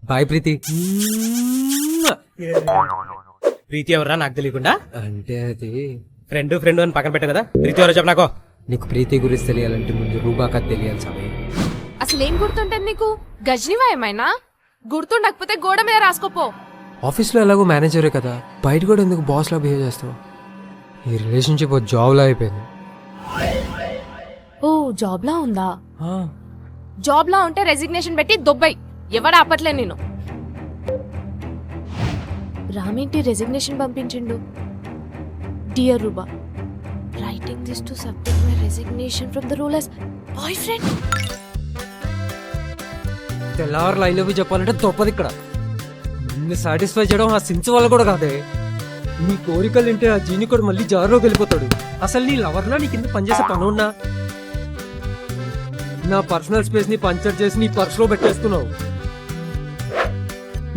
Bye ప్రీతి. ప్రీతి ఎవరా నాకు తెలియకుండా? అంటే అది ఫ్రెండ్ అని పక్కన పెట్టా కదా. ప్రీతి ఎవరో చెప్పు నాకు. నీకు ప్రీతి గురించి తెలియాలంటే ముందు రూబా కథ తెలియాలి సమయం. అసలు ఏం గుర్తుంటది నీకు? గజనివా ఏమైనా? గుర్తుండకపోతే గోడ మీద రాసుకోపో. ఆఫీస్లో ఎలాగో మేనేజరే కదా, బయట కూడా ఎందుకు బాస్ లా బిహేవ్ చేస్తావు? ఈ రిలేషన్షిప్ జాబ్ లా అయిపోయింది. ఓ జాబ్ లా ఉందా? జాబ్ లా ఉంటే రెసిగ్నేషన్ పెట్టి దొబ్బై. ఎవడు ఆపట్లే నేను. రామేంటి రెసిగ్నేషన్ పంపించిండు? Dear Ruba, writing this to submit my resignation from the role as boyfriend. తెల్లవారు లైన్ లో చెప్పాలంటే తప్పదు ఇక్కడ. నిన్ను సాటిస్ఫై చేయడం ఆ సిన్స్ వల్ల కూడా కాదే. నీ కోరికలు వింటే ఆ జీని కూడా మళ్ళీ జారులోకి వెళ్ళిపోతాడు. అసలు నీ లవర్లా నీ కింద పనిచేసే పని ఉన్నా? నా పర్సనల్ స్పేస్ ని పంచర్ చేసి నీ పర్సులో పెట్టేస్తున్నావు.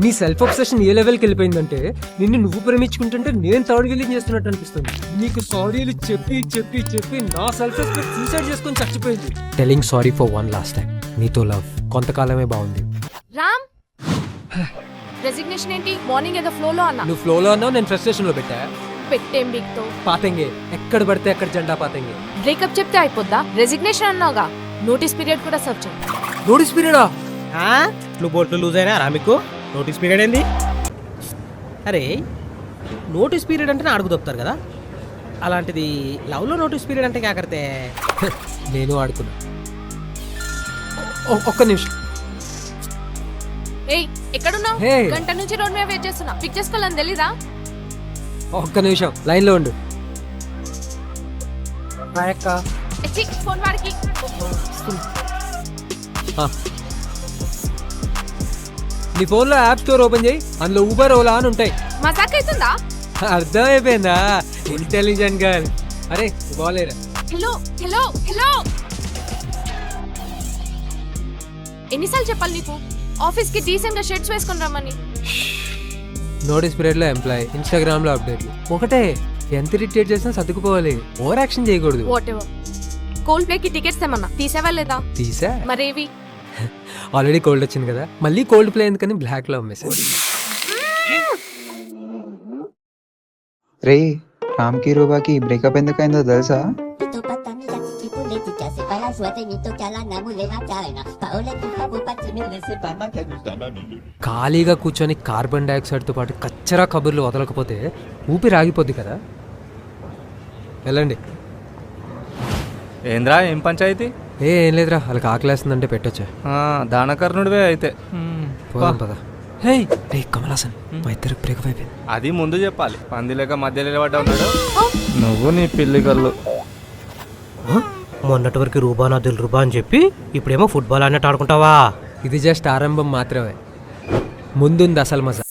నీ సెల్ఫ్ అబ్సెషన్ ఏ లెవెల్కి వెళ్ళిపోయిందంటే నిన్ను నువ్వు ప్రేమించుకుంటుంటే నేను థర్డ్ వీలింగ్ చేస్తున్నట్టు అనిపిస్తుంది. నీకు సారీలు చెప్పి చెప్పి చెప్పి నా సెల్ఫ్ రెస్పెక్ట్ సూసైడ్ చేసుకొని చచ్చిపోయింది. Telling sorry for one last time. నీతో లవ్ కొంతకాలమే బాగుంది. రామ్, రెసిగ్నేషన్ ఏంటి? మార్నింగ్ ఏదో ఫ్లోలో అన్నా. నువ్వు ఫ్లోలో అన్నావు, నేను ఫ్రస్ట్రేషన్ లో పెట్టా. పెట్టేం బిగ్తో పాతెంగే ఎక్కడ పడితే అక్కడ జెండా పాతెంగే. బ్రేకప్ చెప్తే అయిపోద్దా? రెసిగ్నేషన్ అన్నావుగా, నోటీస్ పీరియడ్ కూడా సర్వ్ చేయి. నోటీస్ పీరియడా? నువ్వు బోట్లు లూజ్ అయినా రా మీకు. నోటీస్ పీరియడ్ ఏంది? అరే నోటీస్ పీరియడ్ అంటే అడుగు తప్పుతారు కదా, అలాంటిది లవ్లో నోటీస్ పీరియడ్ అంటే కాకరితే. నేను ఆడుకున్నా. ఒక్క నిమిషం. ఏయ్ ఎక్కడున్నావు? హే. గంట నుంచి రోడ్ మీద వెయిట్ చేస్తున్నా. పిక్ చేసుకోవాలని తెలీదా? ఒక్క నిమిషం లైన్ లో ఉండు. అక్క ఎచ్చి ఫోన్ వాడికి. నీ ఫోన్ లో యాప్ స్టోర్ ఓపెన్ చేయి, అందులో ఊబర్ ఓలా అని ఉంటాయి. మజాక్ అవుతుందా? అర్థమైపోయిందా? Intelligent girl. అరే బాలేరా? హలో హలో హలో, ఎన్నిసార్లు చెప్పాలి నీకు ఆఫీస్ కి డీసెంట్ గా షర్ట్స్ వేసుకొని రమ్మని? నోటీస్ పీరియడ్ లో ఎంప్లాయ్, ఇన్స్టాగ్రామ్ లో అప్డేట్లు ఒకటే. ఎంత ఇరిటేట్ చేసినా సర్దుకుపోవాలి, ఓవర్ యాక్షన్ చేయకూడదు. What ever. కోల్డ్ ప్లే కి టికెట్స్ ఏమన్నా తీసావా లేదా? తీసా. మరేవి? ఆల్రెడీ కోల్డ్ వచ్చింది కదా, మళ్ళీ కోల్డ్ ప్లే ఎందుకని బ్లాక్ లో మెసేజ్. రే, రామ్కి రూబాకి బ్రేకప్ ఎందుకైందో తెలుసా? ఖాళీగా కూర్చొని కార్బన్ డైఆక్సైడ్ తో పాటు కచ్చరా కబుర్లు వదలకపోతే ఊపిరి ఆగిపోద్ది కదా. వెళ్ళండి. ఏంద్రా ఏం పంచాయతీ? ఏం లేదురా, వాళ్ళకి ఆకలేస్తుందంటే పెట్టొచ్చా. దానకర్ణుడివే అయితే. పోదాం పద. హే రే కమలాసన్, మా ఇద్దరికి బ్రేకప్ అయిపోయింది. అది ముందు చెప్పాలి. పంది లేక మధ్య నిలబడ్డా ఉన్నాడు నువ్వు నీ పిల్లి కళ్ళు. మొన్నటి వరకు రూబా నా దిల్ రూబా అని చెప్పి ఇప్పుడేమో ఫుట్బాల్ అన్నట్టు ఆడుకుంటావా? ఇది జస్ట్ ఆరంభం మాత్రమే, ముందుంది అసలు మజా.